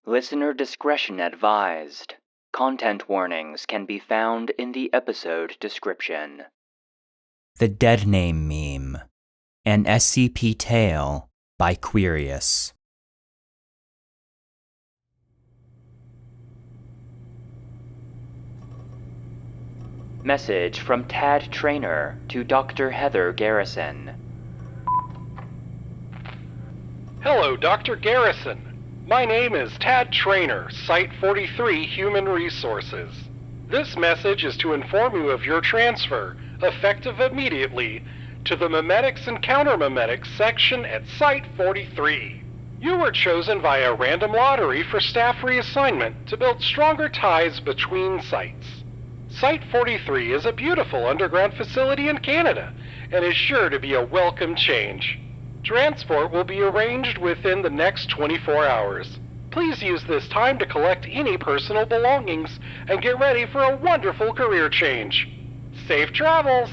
Listener discretion advised. Content warnings can be found in the episode description. The Deadname Meme, an SCP Tale by Queerious. Message from Tad Trainor to Dr. Heather Garrison. Hello, Dr. Garrison. My name is Tad Trainor, Site-43 Human Resources. This message is to inform you of your transfer, effective immediately, to the Memetics and Counter-Memetics section at Site-43. You were chosen via random lottery for staff reassignment to build stronger ties between sites. Site-43 is a beautiful underground facility in Canada and is sure to be a welcome change. Transport will be arranged within the next 24 hours. Please use this time to collect any personal belongings and get ready for a wonderful career change. Safe travels!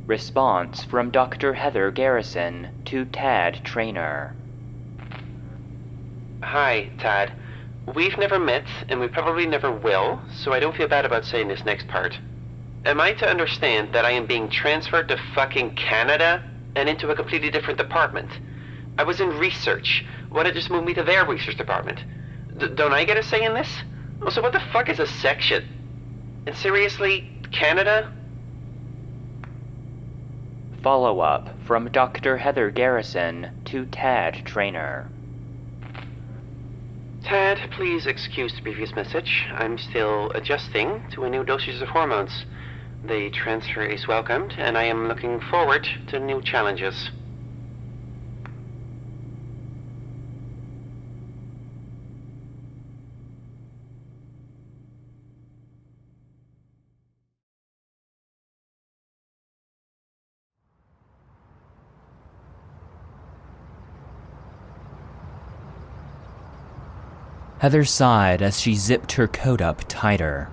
Response from Dr. Heather Garrison to Tad Trainor. Hi, Tad. We've never met, and we probably never will, so I don't feel bad about saying this next part. Am I to understand that I am being transferred to fucking Canada and into a completely different department? I was in research. Why not just move me to their research department? Don't I get a say in this? Also, what the fuck is a section? And seriously, Canada? Follow-up from Dr. Heather Garrison to Tad Trainor. Tad, please excuse the previous message. I'm still adjusting to a new dosage of hormones. The transfer is welcomed, and I am looking forward to new challenges. Heather sighed as she zipped her coat up tighter.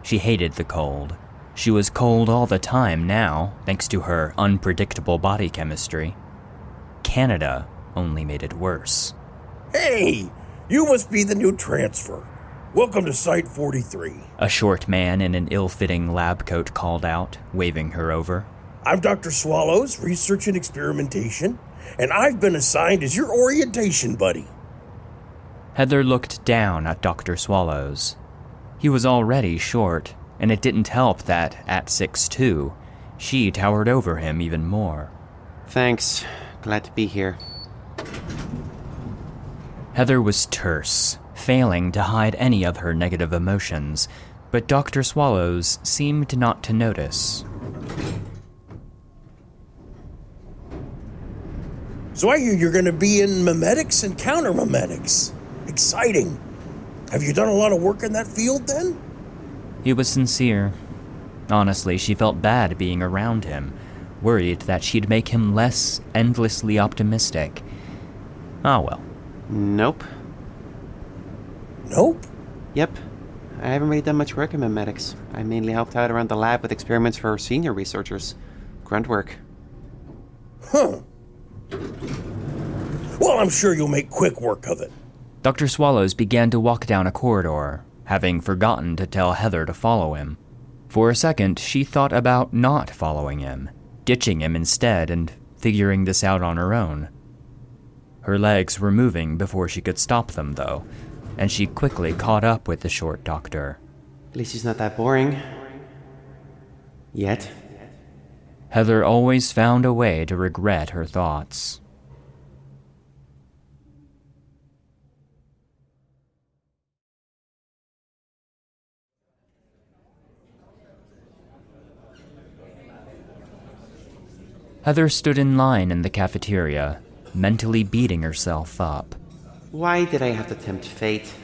She hated the cold. She was cold all the time now, thanks to her unpredictable body chemistry. Canada only made it worse. Hey, you must be the new transfer. Welcome to Site-43. A short man in an ill-fitting lab coat called out, waving her over. I'm Dr. Swallows, Research and Experimentation, and I've been assigned as your orientation buddy. Heather looked down at Dr. Swallows. He was already short, and it didn't help that, at 6'2", she towered over him even more. Thanks. Glad to be here. Heather was terse, failing to hide any of her negative emotions, but Dr. Swallows seemed not to notice. So I hear you're going to be in Memetics and Counter-Memetics. Exciting. Have you done a lot of work in that field, then? He was sincere. Honestly, she felt bad being around him, worried that she'd make him less endlessly optimistic. Ah well. Nope. Nope? Yep. I haven't really done much work in memetics. I mainly helped out around the lab with experiments for senior researchers. Grunt work. Huh. Well, I'm sure you'll make quick work of it. Dr. Swallows began to walk down a corridor, having forgotten to tell Heather to follow him. For a second, she thought about not following him, ditching him instead and figuring this out on her own. Her legs were moving before she could stop them, though, and she quickly caught up with the short doctor. At least he's not that boring. Yet. Heather always found a way to regret her thoughts. Heather stood in line in the cafeteria, mentally beating herself up. Why did I have to tempt fate?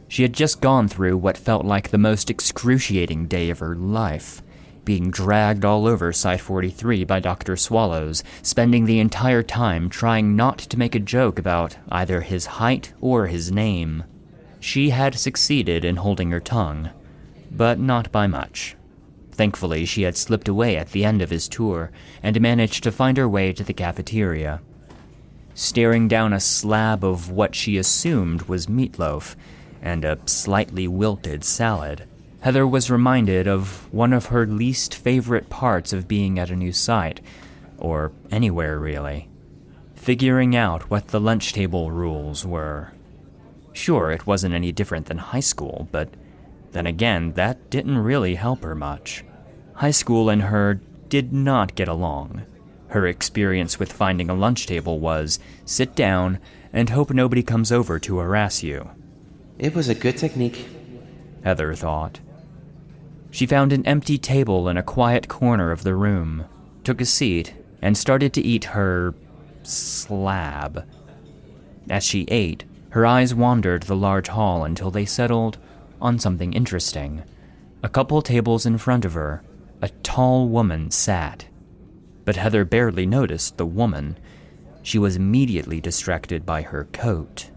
She had just gone through what felt like the most excruciating day of her life, being dragged all over Site-43 by Dr. Swallows, spending the entire time trying not to make a joke about either his height or his name. She had succeeded in holding her tongue, but not by much. Thankfully, she had slipped away at the end of his tour and managed to find her way to the cafeteria. staring down a slab of what she assumed was meatloaf and a slightly wilted salad. Heather was reminded of one of her least favorite parts of being at a new site, or anywhere really. Figuring out what the lunch table rules were. Sure, it wasn't any different than high school, but then again, that didn't really help her much. High school and her did not get along. Her experience with finding a lunch table was sit down and hope nobody comes over to harass you. It was a good technique, Heather thought. She found an empty table in a quiet corner of the room, took a seat, and started to eat her slab. As she ate, her eyes wandered the large hall until they settled on something interesting. A couple tables in front of her, a tall woman sat. But Heather barely noticed the woman. She was immediately distracted by her coat.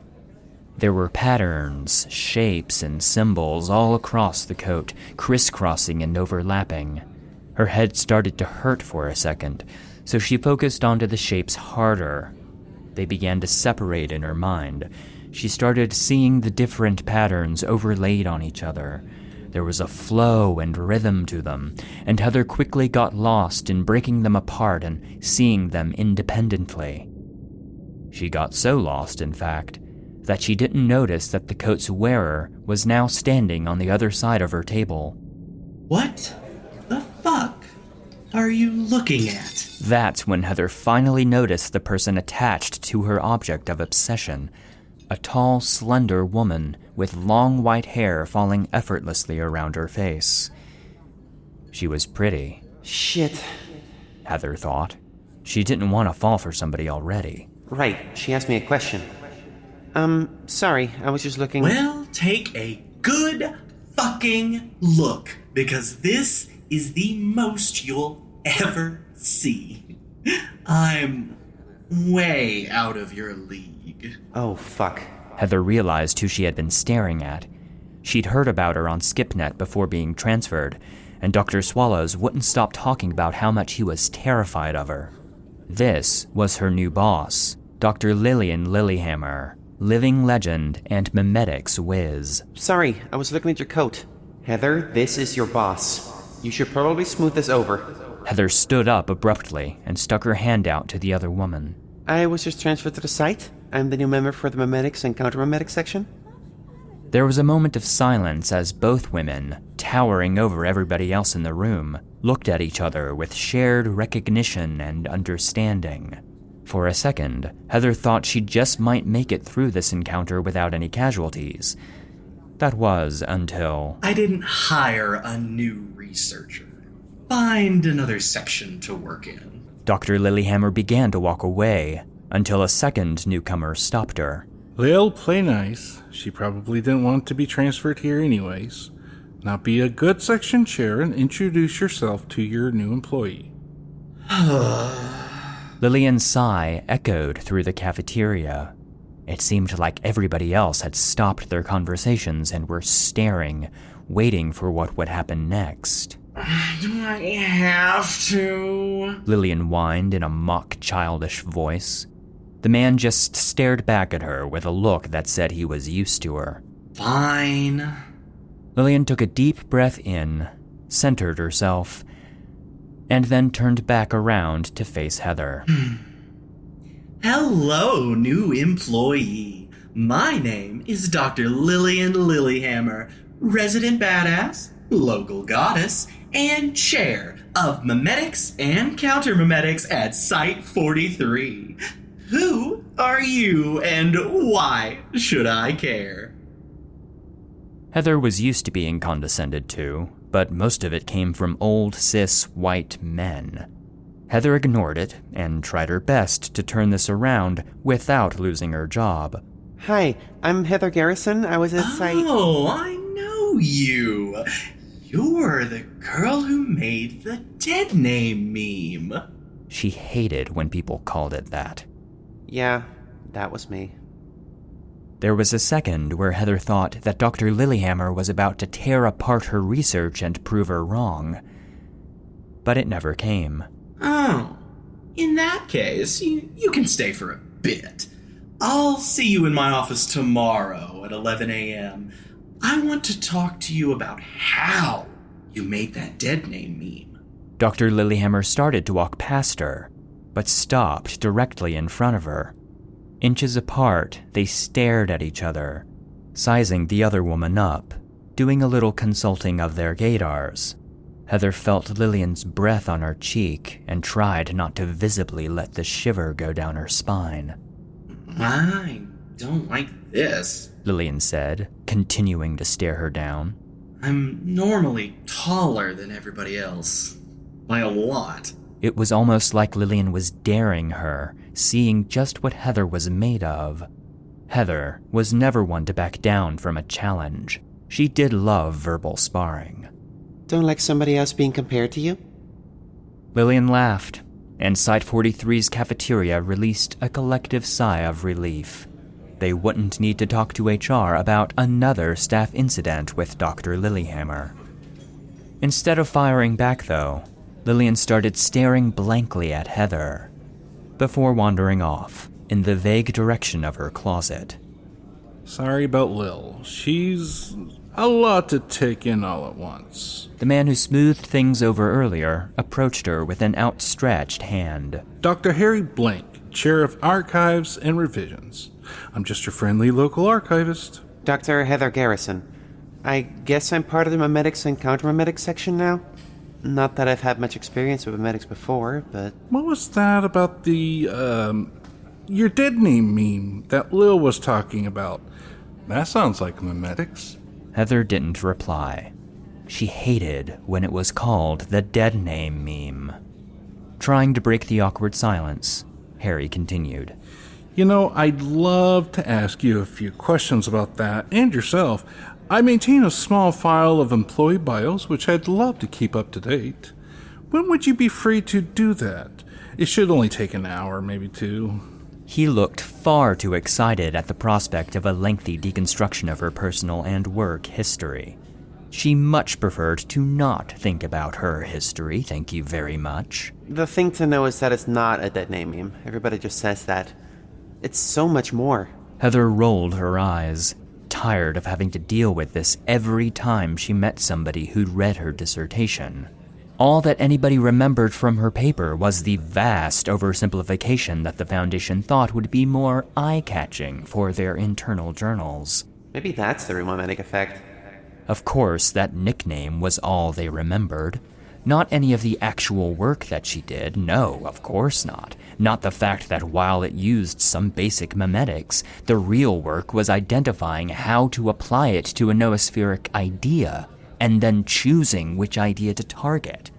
There were patterns, shapes, and symbols all across the coat, crisscrossing and overlapping. Her head started to hurt for a second, so she focused onto the shapes harder. They began to separate in her mind. She started seeing the different patterns overlaid on each other. There was a flow and rhythm to them, and Heather quickly got lost in breaking them apart and seeing them independently. She got so lost, in fact, that she didn't notice that the coat's wearer was now standing on the other side of her table. What the fuck are you looking at? That's when Heather finally noticed the person attached to her object of obsession. A tall, slender woman with long white hair falling effortlessly around her face. She was pretty. Shit. Heather thought. She didn't want to fall for somebody already. Right, she asked me a question. Sorry, I was just looking... Well, take a good fucking look, because this is the most you'll ever see. I'm way out of your league. Oh, fuck. Heather realized who she had been staring at. She'd heard about her on SkipNet before being transferred, and Dr. Swallows wouldn't stop talking about how much he was terrified of her. This was her new boss, Dr. Lillian Lillihammer, living legend and memetics whiz. Sorry, I was looking at your coat. Heather, this is your boss. You should probably smooth this over. Heather stood up abruptly and stuck her hand out to the other woman. I was just transferred to the site. I'm the new member for the memetics and counter-memetics section. There was a moment of silence as both women, towering over everybody else in the room, looked at each other with shared recognition and understanding. For a second, Heather thought she just might make it through this encounter without any casualties. That was until... I didn't hire a new researcher. Find another section to work in. Dr. Lillihammer began to walk away, until a second newcomer stopped her. Lil, play nice. She probably didn't want to be transferred here anyways. Now be a good section chair and introduce yourself to your new employee. Lillian's sigh echoed through the cafeteria. It seemed like everybody else had stopped their conversations and were staring, waiting for what would happen next. Do I have to? Lillian whined in a mock childish voice. The man just stared back at her with a look that said he was used to her. Fine. Lillian took a deep breath in, centered herself, and then turned back around to face Heather. Hello, new employee. My name is Dr. Lillian Lillihammer, resident badass, local goddess, and chair of memetics and counter-memetics at Site 43. Who are you, and why should I care? Heather was used to being condescended to, but most of it came from old cis white men. Heather ignored it and tried her best to turn this around without losing her job. Hi, I'm Heather Garrison. I was at Site... Oh, I know you. You're the girl who made the Deadname meme. She hated when people called it that. Yeah, that was me. There was a second where Heather thought that Dr. Lillihammer was about to tear apart her research and prove her wrong. But it never came. Oh, in that case, you can stay for a bit. I'll see you in my office tomorrow at 11 a.m. I want to talk to you about how you made that Deadname meme. Dr. Lillihammer started to walk past her, but stopped directly in front of her. Inches apart, they stared at each other, sizing the other woman up, doing a little consulting of their gaydars. Heather felt Lillian's breath on her cheek and tried not to visibly let the shiver go down her spine. I don't like this, Lillian said, continuing to stare her down. I'm normally taller than everybody else. By a lot. It was almost like Lillian was daring her, seeing just what Heather was made of. Heather was never one to back down from a challenge. She did love verbal sparring. Don't like somebody else being compared to you? Lillian laughed, and Site 43's cafeteria released a collective sigh of relief. They wouldn't need to talk to HR about another staff incident with Dr. Lillihammer. Instead of firing back, though, Lillian started staring blankly at Heather, before wandering off in the vague direction of her closet. Sorry about Lil. She's a lot to take in all at once. The man who smoothed things over earlier approached her with an outstretched hand. Dr. Harry Blank, Chair of Archives and Revisions. I'm just your friendly local archivist. Dr. Heather Garrison. I guess I'm part of the memetics and counter-memetics section now? Not that I've had much experience with memetics before, but... What was that about the, your Deadname meme that Lil was talking about? That sounds like memetics. Heather didn't reply. She hated when it was called the Deadname meme. Trying to break the awkward silence, Harry continued. You know, I'd love to ask you a few questions about that, and yourself. I maintain a small file of employee bios, which I'd love to keep up to date. When would you be free to do that? It should only take an hour, maybe two. He looked far too excited at the prospect of a lengthy deconstruction of her personal and work history. She much preferred to not think about her history, thank you very much. The thing to know is that it's not a Deadname meme. Everybody just says that. It's so much more. Heather rolled her eyes, tired of having to deal with this every time she met somebody who'd read her dissertation. All that anybody remembered from her paper was the vast oversimplification that the Foundation thought would be more eye-catching for their internal journals. Maybe that's the memetic effect. Of course, that nickname was all they remembered. Not any of the actual work that she did, no, of course not. Not the fact that while it used some basic memetics, the real work was identifying how to apply it to a noospheric idea, and then choosing which idea to target.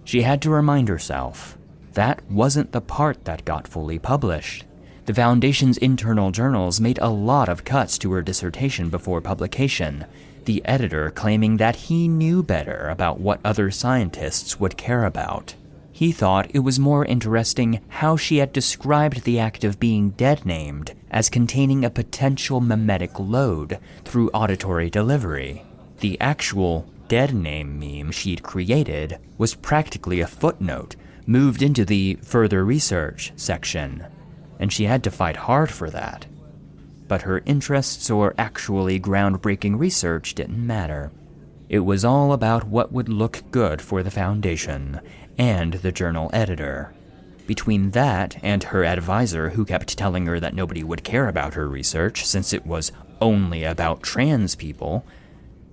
She had to remind herself, that wasn't the part that got fully published. The Foundation's internal journals made a lot of cuts to her dissertation before publication, the editor claiming that he knew better about what other scientists would care about. He thought it was more interesting how she had described the act of being deadnamed as containing a potential memetic load through auditory delivery. The actual Deadname meme she'd created was practically a footnote moved into the further research section, and she had to fight hard for that. But her interests or actually groundbreaking research didn't matter. It was all about what would look good for the Foundation and the journal editor. Between that and her advisor, who kept telling her that nobody would care about her research since it was only about trans people,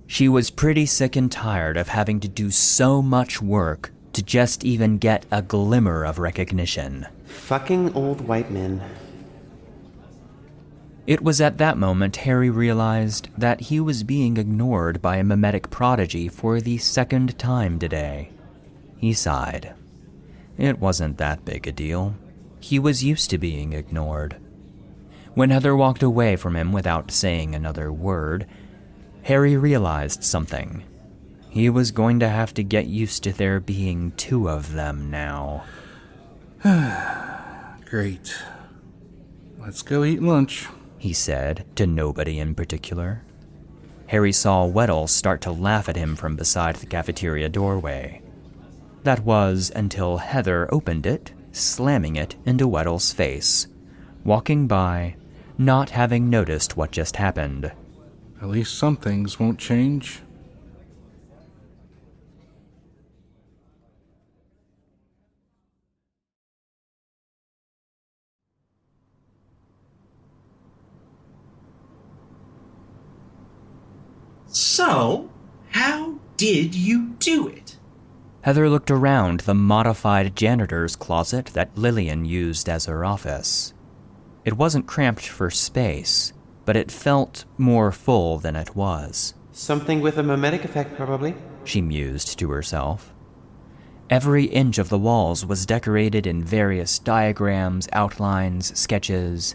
she was pretty sick and tired of having to do so much work to just even get a glimmer of recognition. Fucking old white men. It was at that moment Harry realized that he was being ignored by a memetic prodigy for the second time today. He sighed. It wasn't that big a deal. He was used to being ignored. When Heather walked away from him without saying another word, Harry realized something. He was going to have to get used to there being two of them now. Great. Let's go eat lunch, he said to nobody in particular. Harry saw Weddle start to laugh at him from beside the cafeteria doorway. That was until Heather opened it, slamming it into Weddle's face. walking by, not having noticed what just happened. At least some things won't change. So, how did you do it? Heather looked around the modified janitor's closet that Lillian used as her office. It wasn't cramped for space, but it felt more full than it was. Something with a mimetic effect, probably. She mused to herself. Every inch of the walls was decorated in various diagrams, outlines, sketches,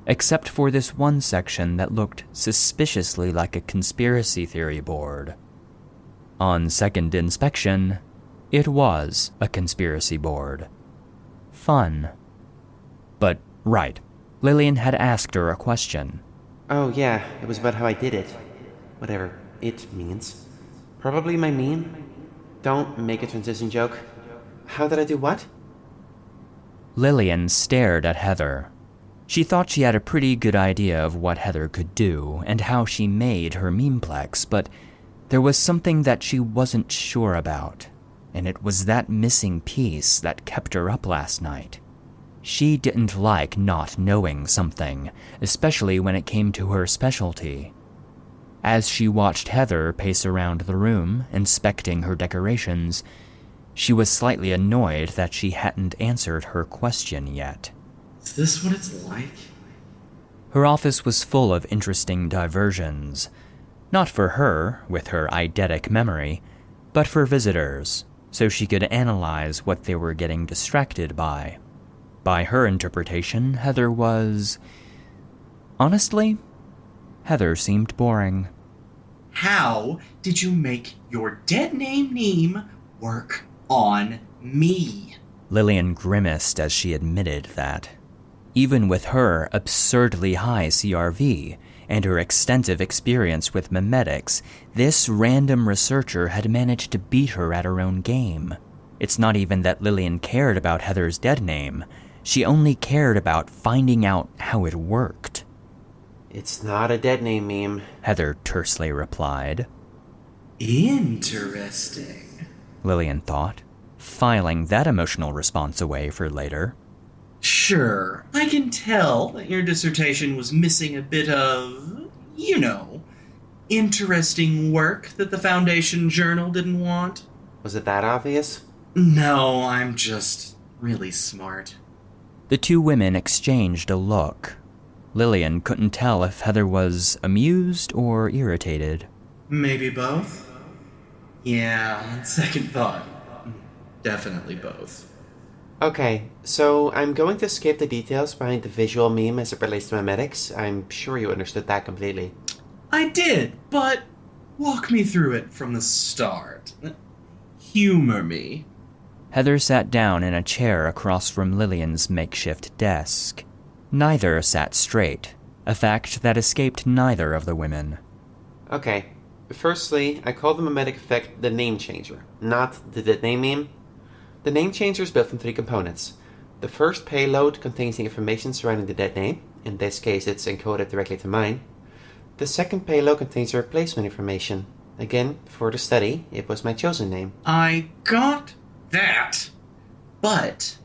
except for this one section that looked suspiciously like a conspiracy theory board. On second inspection, it was a conspiracy board. Fun. But, right, Lillian had asked her a question. Oh yeah, it was about how I did it. Whatever it means. Probably my meme. Don't make a transition joke. How did I do what? Lillian stared at Heather. She thought she had a pretty good idea of what Heather could do and how she made her memeplex, but there was something that she wasn't sure about, and it was that missing piece that kept her up last night. She didn't like not knowing something, especially when it came to her specialty. As she watched Heather pace around the room, inspecting her decorations, she was slightly annoyed that she hadn't answered her question yet. Is this what it's like? Her office was full of interesting diversions. Not for her, with her eidetic memory, but for visitors, so she could analyze what they were getting distracted by. By her interpretation, Heather was... Honestly, Heather seemed boring. How did you make your Deadname meme work on me? Lillian grimaced as she admitted that. Even with her absurdly high CRV and her extensive experience with memetics, this random researcher had managed to beat her at her own game. It's not even that Lillian cared about Heather's deadname. She only cared about finding out how it worked. It's not a deadname meme, Heather tersely replied. Interesting, Lillian thought, filing that emotional response away for later. Sure, I can tell that your dissertation was missing a bit of, interesting work that the Foundation Journal didn't want. Was it that obvious? No, I'm just really smart. The two women exchanged a look. Lillian couldn't tell if Heather was amused or irritated. Maybe both? Yeah, on second thought, definitely both. Okay, so I'm going to skip the details behind the visual meme as it relates to memetics. I'm sure you understood that completely. I did, but walk me through it from the start. Humor me. Heather sat down in a chair across from Lillian's makeshift desk. Neither sat straight, a fact that escaped neither of the women. Okay, firstly, I call the mimetic effect the name changer, not the deadname meme. The name changer is built from 3 components. The first payload contains the information surrounding the deadname. In this case, it's encoded directly to mine. The second payload contains the replacement information. Again, for the study, it was my chosen name. I got that. But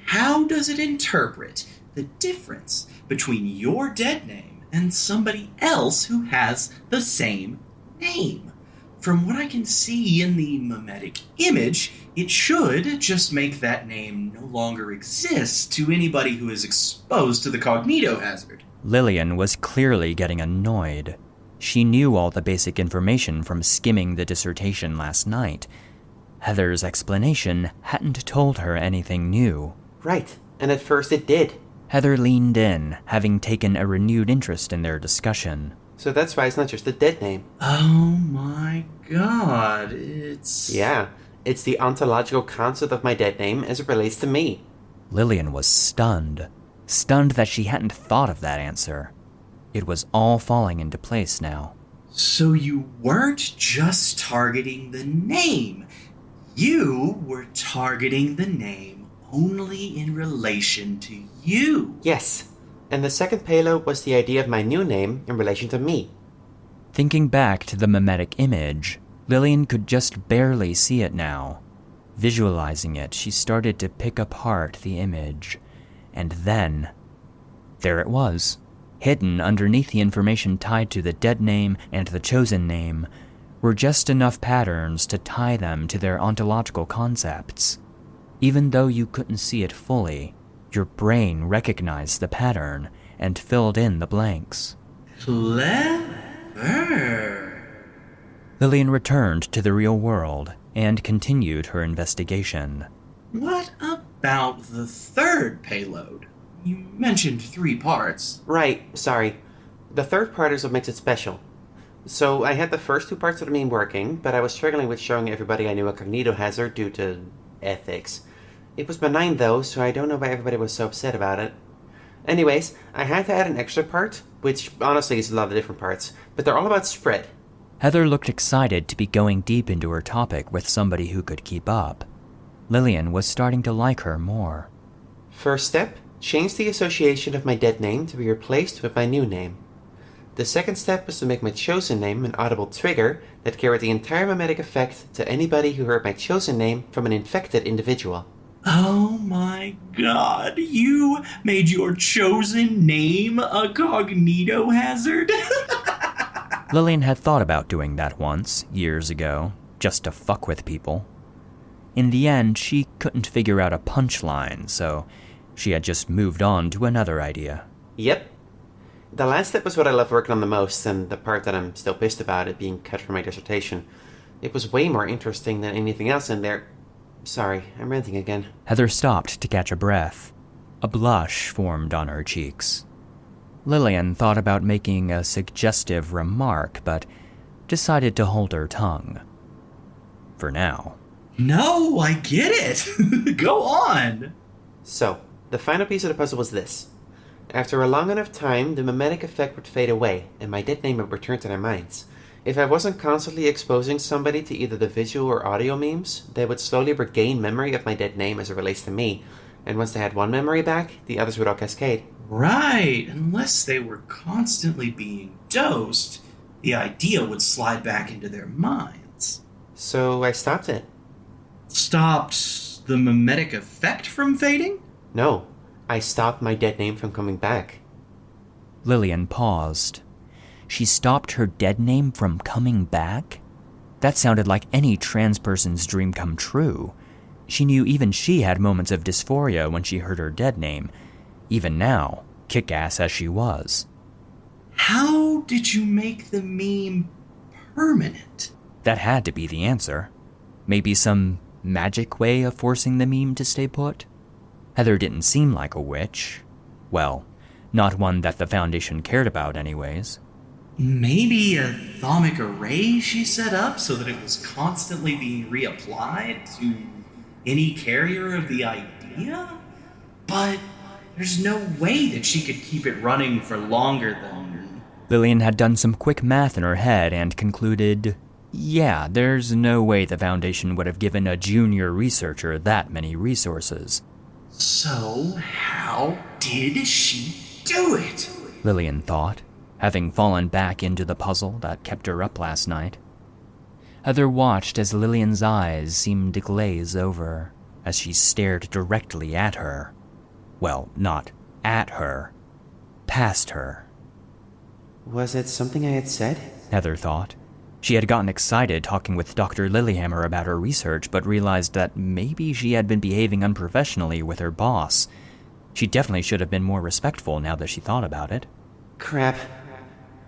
how does it interpret the difference between your deadname and somebody else who has the same name? From what I can see in the mimetic image, it should just make that name no longer exist to anybody who is exposed to the cognito hazard. Lillian was clearly getting annoyed. She knew all the basic information from skimming the dissertation last night. Heather's explanation hadn't told her anything new. Right, and at first it did. Heather leaned in, having taken a renewed interest in their discussion. So that's why it's not just a deadname. Oh my god, it's... Yeah, it's the ontological concept of my deadname as it relates to me. Lillian was stunned. Stunned that she hadn't thought of that answer. It was all falling into place now. So you weren't just targeting the name. You were targeting the name only in relation to you. Yes, And the second payload was the idea of my new name in relation to me. Thinking back to the mimetic image, Lillian could just barely see it now. Visualizing it, she started to pick apart the image. And then, there it was, hidden underneath the information tied to the Deadname and the Chosen Name, were just enough patterns to tie them to their ontological concepts. Even though you couldn't see it fully, your brain recognized the pattern and filled in the blanks. Clever. Lillian returned to the real world and continued her investigation. What about the third payload? You mentioned 3 parts. Right, sorry. The third part is what makes it special. So I had the first 2 parts of the meme working, but I was struggling with showing everybody I knew a cognito hazard due to ethics. It was benign though, so I don't know why everybody was so upset about it. Anyways, I had to add an extra part, which honestly is a lot of different parts, but they're all about spread. Heather looked excited to be going deep into her topic with somebody who could keep up. Lillian was starting to like her more. First step, change the association of my dead name to be replaced with my new name. The second step was to make my chosen name an audible trigger that carried the entire mimetic effect to anybody who heard my chosen name from an infected individual. Oh my god, you made your chosen name a cognito hazard? Lillian had thought about doing that once, years ago, just to fuck with people. In the end, she couldn't figure out a punchline, so she had just moved on to another idea. Yep. The last step was what I loved working on the most, and the part that I'm still pissed about, it being cut from my dissertation. It was way more interesting than anything else in there. Sorry, I'm ranting again. Heather stopped to catch a breath. A blush formed on her cheeks. Lillian thought about making a suggestive remark, but decided to hold her tongue. For now. No, I get it. Go on. So, the final piece of the puzzle was this. After a long enough time, the mimetic effect would fade away, and my dead name would return to their minds. If I wasn't constantly exposing somebody to either the visual or audio memes, they would slowly regain memory of my dead name as it relates to me, and once they had one memory back, the others would all cascade. Right, unless they were constantly being dosed, the idea would slide back into their minds. So I stopped it. Stopped the mimetic effect from fading? No, I stopped my dead name from coming back. Lillian paused. She stopped her dead name from coming back? That sounded like any trans person's dream come true. She knew even she had moments of dysphoria when she heard her dead name, even now, kick-ass as she was. How did you make the meme permanent? That had to be the answer. Maybe some magic way of forcing the meme to stay put? Heather didn't seem like a witch. Well, not one that the Foundation cared about anyways. Maybe a thaumic array she set up so that it was constantly being reapplied to any carrier of the idea? But there's no way that she could keep it running for longer than... Lillian had done some quick math in her head and concluded, yeah, there's no way the Foundation would have given a junior researcher that many resources. So, how did she do it? Lillian thought, having fallen back into the puzzle that kept her up last night. Heather watched as Lillian's eyes seemed to glaze over as she stared directly at her. Well, not at her. Past her. Was it something I had said? Heather thought. She had gotten excited talking with Dr. Lillihammer about her research, but realized that maybe she had been behaving unprofessionally with her boss. She definitely should have been more respectful now that she thought about it. Crap.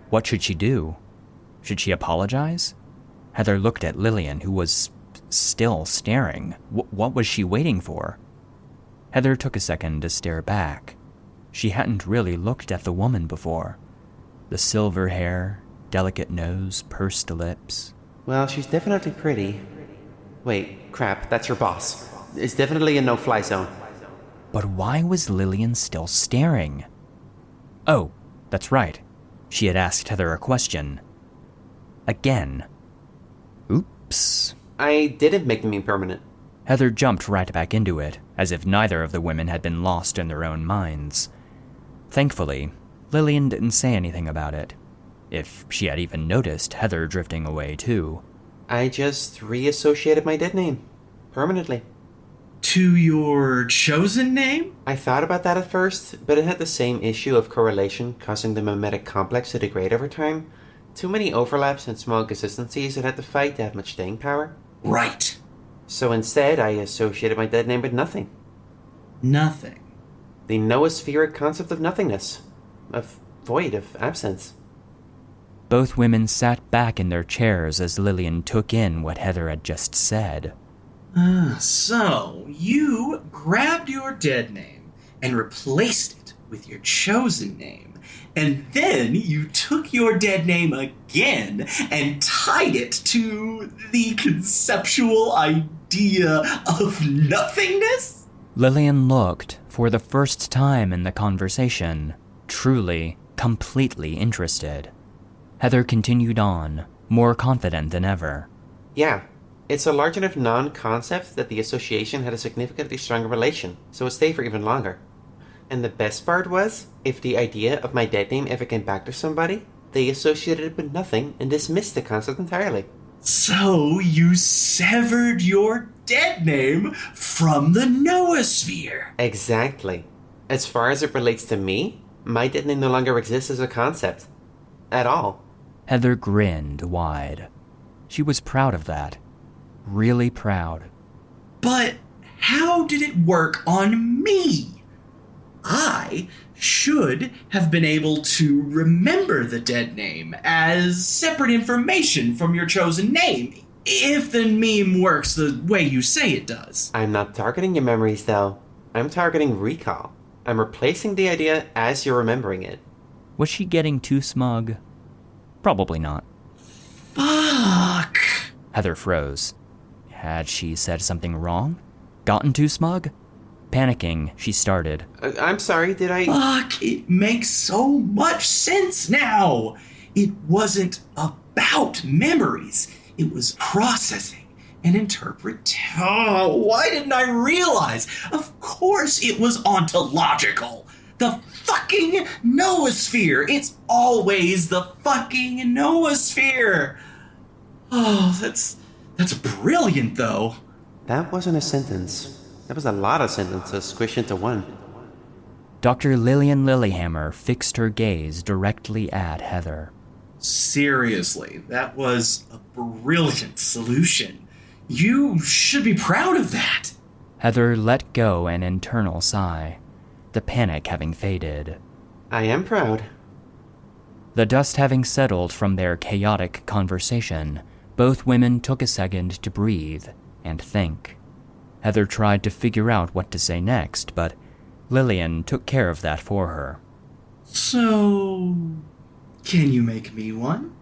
What should she do? Should she apologize? Heather looked at Lillian, who was still staring. What was she waiting for? Heather took a second to stare back. She hadn't really looked at the woman before. The silver hair, delicate nose, pursed lips. Well, she's definitely pretty. Wait, crap, that's her boss. It's definitely a no-fly zone. But why was Lillian still staring? Oh, that's right. She had asked Heather a question. Again. Oops. I didn't make the meme permanent. Heather jumped right back into it, as if neither of the women had been lost in their own minds. Thankfully, Lillian didn't say anything about it, if she had even noticed Heather drifting away too. I just reassociated my dead name. Permanently. To your chosen name? I thought about that at first, but it had the same issue of correlation causing the mimetic complex to degrade over time. Too many overlaps and small consistencies it had to fight to have much staying power. Right. So instead, I associated my dead name with nothing. Nothing. The noospheric concept of nothingness. Of void, of absence. Both women sat back in their chairs as Lillian took in what Heather had just said. So, you grabbed your dead name and replaced it with your chosen name. And then you took your dead name again and tied it to the conceptual idea of nothingness? Lillian looked, for the first time in the conversation, truly, completely interested. Heather continued on, more confident than ever. Yeah. It's a large enough non-concept that the association had a significantly stronger relation, so it stayed for even longer. And the best part was, if the idea of my dead name ever came back to somebody, they associated it with nothing and dismissed the concept entirely. So you severed your dead name from the noosphere. Exactly. As far as it relates to me, my dead name no longer exists as a concept. At all. Heather grinned wide. She was proud of that. Really proud. But how did it work on me? I should have been able to remember the dead name as separate information from your chosen name, if the meme works the way you say it does. I'm not targeting your memories, though. I'm targeting recall. I'm replacing the idea as you're remembering it. Was she getting too smug? Probably not. Fuck! Heather froze. Had she said something wrong? Gotten too smug? Panicking, she started. I'm sorry, did I... Fuck, it makes so much sense now! It wasn't about memories. It was processing and interpreting. Oh, why didn't I realize? Of course it was ontological. The fucking noosphere. It's always the fucking noosphere. Oh, that's brilliant, though. That wasn't a sentence. That was a lot of sentences squished into one. Dr. Lillian Lillihammer fixed her gaze directly at Heather. Seriously, that was a brilliant solution. You should be proud of that. Heather let go an internal sigh, the panic having faded. I am proud. The dust having settled from their chaotic conversation, both women took a second to breathe and think. Heather tried to figure out what to say next, but Lillian took care of that for her. So, can you make me one?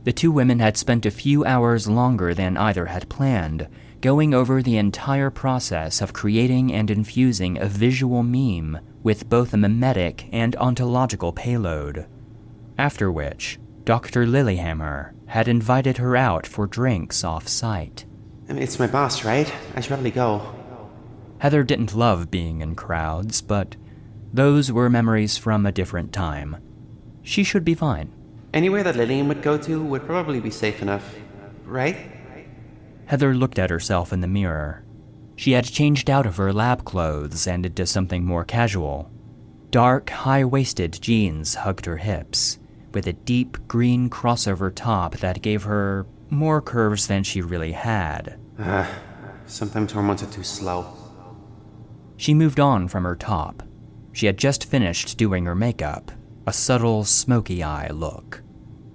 The two women had spent a few hours longer than either had planned, going over the entire process of creating and infusing a visual meme with both a mimetic and ontological payload. After which, Dr. Lillihammer had invited her out for drinks off-site. It's my boss, right? I should probably go. Heather didn't love being in crowds, but those were memories from a different time. She should be fine. Anywhere that Lillian would go to would probably be safe enough, right? Heather looked at herself in the mirror. She had changed out of her lab clothes and into something more casual. Dark, high-waisted jeans hugged her hips, with a deep green crossover top that gave her more curves than she really had. Sometimes hormones are too slow. She moved on from her top. She had just finished doing her makeup, a subtle, smoky eye look.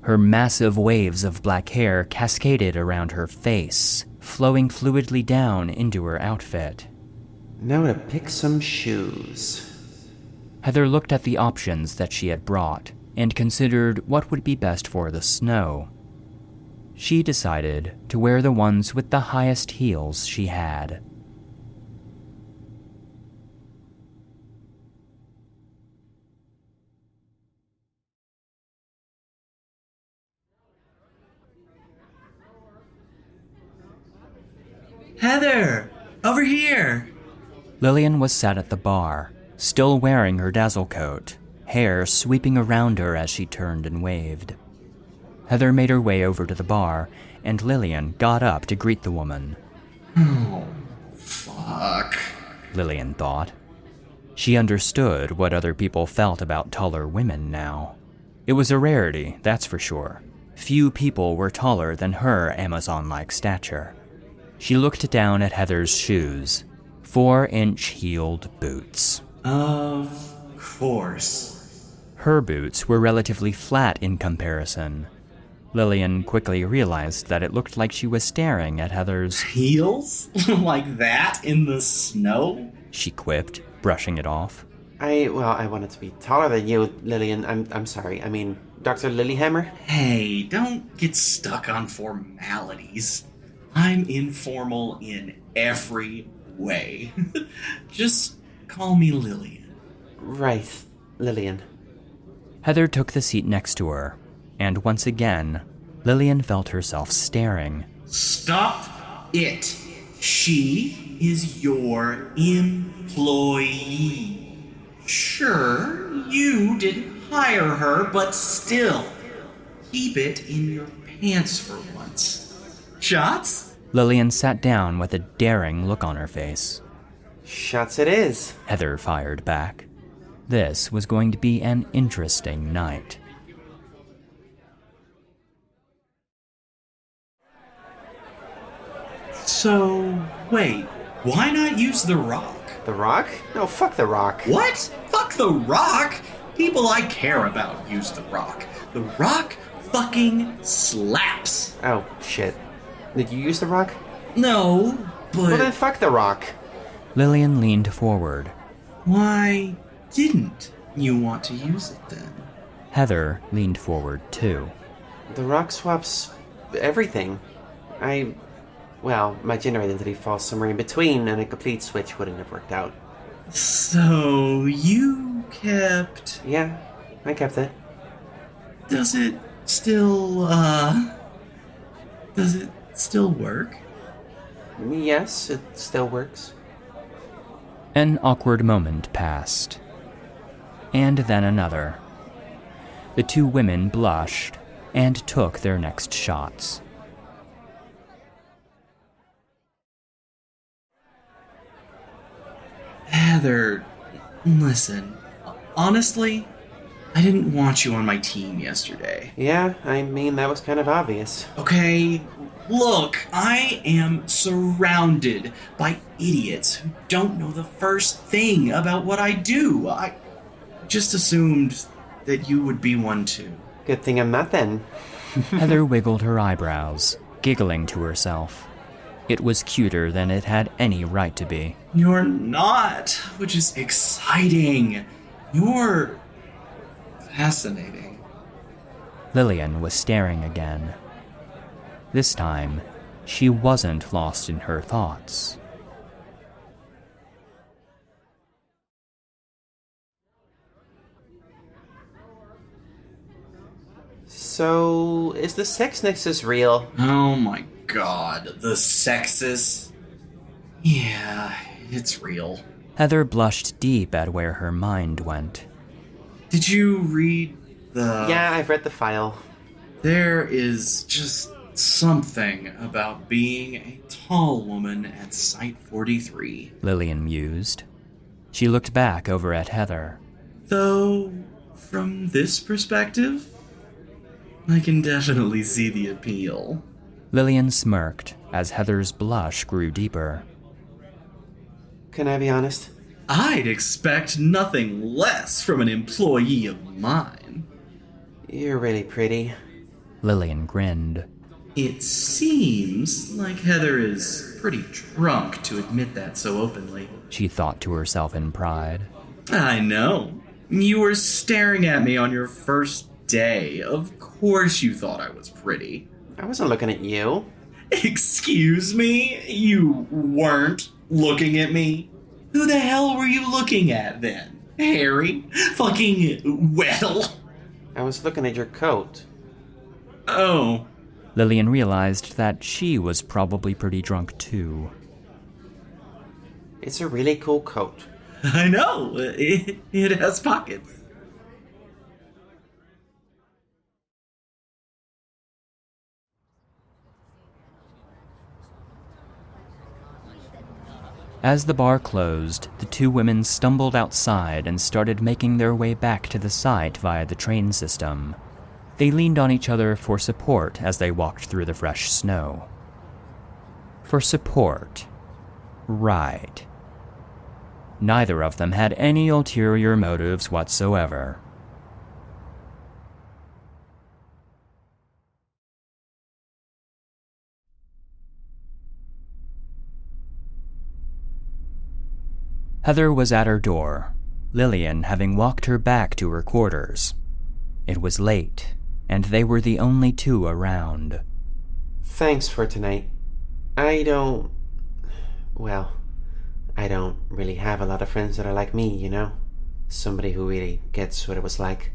Her massive waves of black hair cascaded around her face, flowing fluidly down into her outfit. Now to pick some shoes. Heather looked at the options that she had brought and considered what would be best for the snow. She decided to wear the ones with the highest heels she had. Heather! Over here! Lillian was sat at the bar, still wearing her dazzle coat, hair sweeping around her as she turned and waved. Heather made her way over to the bar, and Lillian got up to greet the woman. Oh, fuck. Lillian thought. She understood what other people felt about taller women now. It was a rarity, that's for sure. Few people were taller than her Amazon-like stature. She looked down at Heather's shoes, 4-inch heeled boots. Of course. Her boots were relatively flat in comparison. Lillian quickly realized that it looked like she was staring at Heather's Heels? Like that in the snow? She quipped, brushing it off. I wanted to be taller than you, Lillian. I'm sorry. I mean, Dr. Lillihammer? Hey, don't get stuck on formalities. I'm informal in every way. Just call me Lillian. Right, Lillian. Heather took the seat next to her, and once again, Lillian felt herself staring. Stop it. She is your employee. Sure, you didn't hire her, but still, keep it in your pants for once. Shots? Lillian sat down with a daring look on her face. Shots it is. Heather fired back. This was going to be an interesting night. So, wait, why not use the rock? The Rock? No, fuck the Rock. What? Fuck the rock? People I care about use the rock. The rock fucking slaps. Oh, shit. Did you use the Rock? No, Well, then but fuck the Rock. Lillian leaned forward. why didn't you want to use it then? Heather leaned forward too. The Rock swaps everything. My gender identity falls somewhere in between, and a complete switch wouldn't have worked out. So, you kept... Yeah, I kept it. Does it still work? Yes, it still works. An awkward moment passed. And then another. The two women blushed and took their next shots. Heather, listen. Honestly, I didn't want you on my team yesterday. Yeah, I mean, that was kind of obvious. Okay, look, I am surrounded by idiots who don't know the first thing about what I do. I just assumed that you would be one too. Good thing I'm not then. Heather wiggled her eyebrows, giggling to herself. It was cuter than it had any right to be. You're not, which is exciting. You're fascinating. Lillian was staring again. This time, she wasn't lost in her thoughts. So, is the sex nexus real? Oh my god, the sexist. Yeah, it's real. Heather blushed deep at where her mind went. Did you read the... Yeah, I've read the file. There is just something about being a tall woman at Site 43. Lillian mused. She looked back over at Heather. Though, from this perspective, I can definitely see the appeal. Lillian smirked as Heather's blush grew deeper. Can I be honest? I'd expect nothing less from an employee of mine. You're really pretty. Lillian grinned. It seems like Heather is pretty drunk to admit that so openly. She thought to herself in pride. I know. You were staring at me on your first day. Of course you thought I was pretty. I wasn't looking at you. Excuse me? You weren't looking at me? Who the hell were you looking at then? Harry? Fucking well? I was looking at your coat. Oh. Lillian realized that she was probably pretty drunk too. It's a really cool coat. I know, it has pockets. As the bar closed, the two women stumbled outside and started making their way back to the site via the train system. They leaned on each other for support as they walked through the fresh snow. For support. Right. Neither of them had any ulterior motives whatsoever. Heather was at her door, Lillian having walked her back to her quarters. It was late, and they were the only two around. Thanks for tonight. I don't really have a lot of friends that are like me, you know? Somebody who really gets what it was like.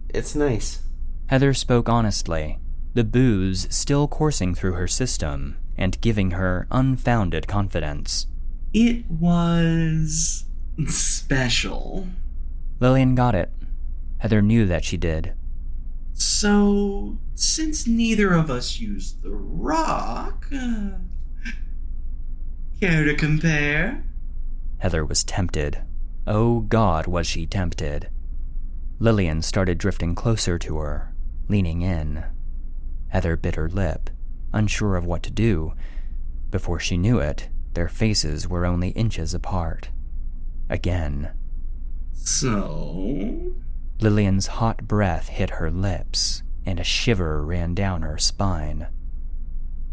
It's nice. Heather spoke honestly, the booze still coursing through her system and giving her unfounded confidence. It was special. Lillian got it. Heather knew that she did. So, since neither of us used the rock, care to compare? Heather was tempted. Oh God, was she tempted. Lillian started drifting closer to her, leaning in. Heather bit her lip, unsure of what to do. Before she knew it, their faces were only inches apart. Again. So? Lillian's hot breath hit her lips, and a shiver ran down her spine.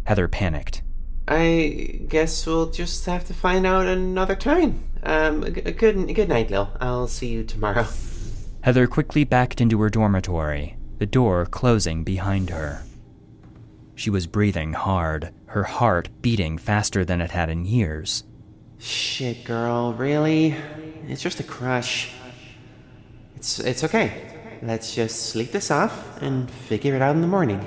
Heather panicked. I guess we'll just have to find out another time. Good night, Lil. I'll see you tomorrow. Heather quickly backed into her dormitory, the door closing behind her. She was breathing hard, her heart beating faster than it had in years. Shit, girl, really? It's just a crush. It's okay. Let's just sleep this off and figure it out in the morning.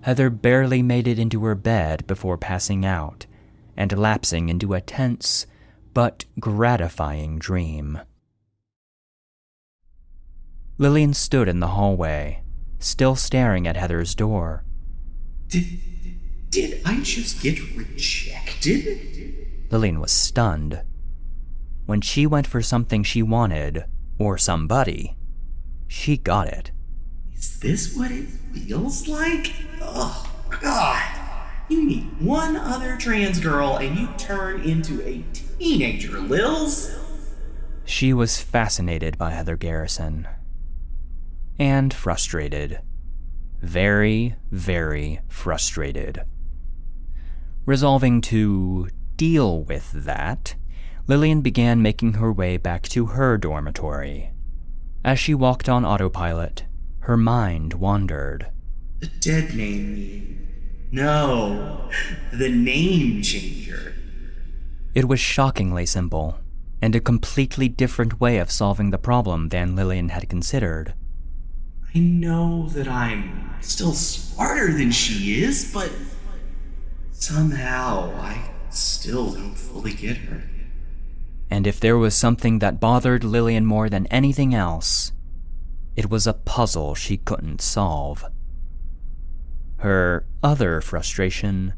Heather barely made it into her bed before passing out and lapsing into a tense but gratifying dream. Lillian stood in the hallway, still staring at Heather's door. Did I just get rejected? Lillian was stunned. When she went for something she wanted, or somebody, she got it. Is this what it feels like? Oh, God. You meet one other trans girl and you turn into a teenager, Lils. She was fascinated by Heather Garrison. And frustrated. Very, very frustrated. Resolving to deal with that, Lillian began making her way back to her dormitory. As she walked on autopilot, her mind wandered. The Deadname meme. No, the name changer. It was shockingly simple, and a completely different way of solving the problem than Lillian had considered. I know that I'm still smarter than she is, but somehow I still don't fully get her. And if there was something that bothered Lillian more than anything else, it was a puzzle she couldn't solve. Her other frustration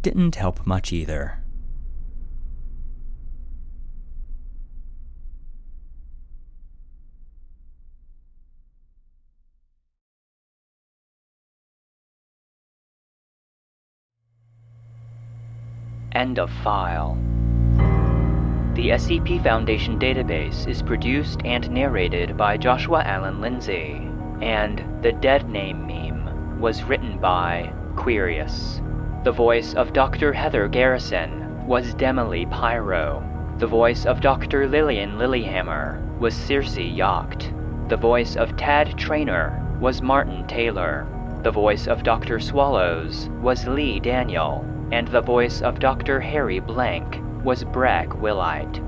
didn't help much either. End of file. The SCP Foundation database is produced and narrated by Joshua Alan Lindsay, and the Deadname meme was written by Queerious. The voice of Dr. Heather Garrison was Demily Pyro. The voice of Dr. Lillian Lillihammer was Circe Jagd. The voice of Tad Trainor was Martin Taylor. The voice of Dr. Swallows was Lee Daniel, and the voice of Dr. Harry Blank was Breck Wilhite.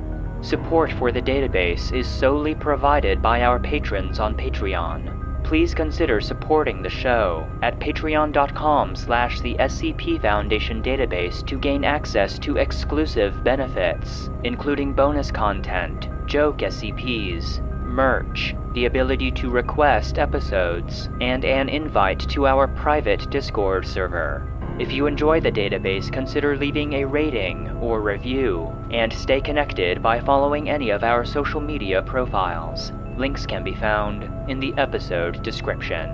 Support for the database is solely provided by our patrons on Patreon. please consider supporting the show at patreon.com/the SCP Foundation database to gain access to exclusive benefits, including bonus content, joke SCPs, merch, the ability to request episodes, and an invite to our private Discord server. If you enjoy the database, consider leaving a rating or review, and stay connected by following any of our social media profiles. Links can be found in the episode description.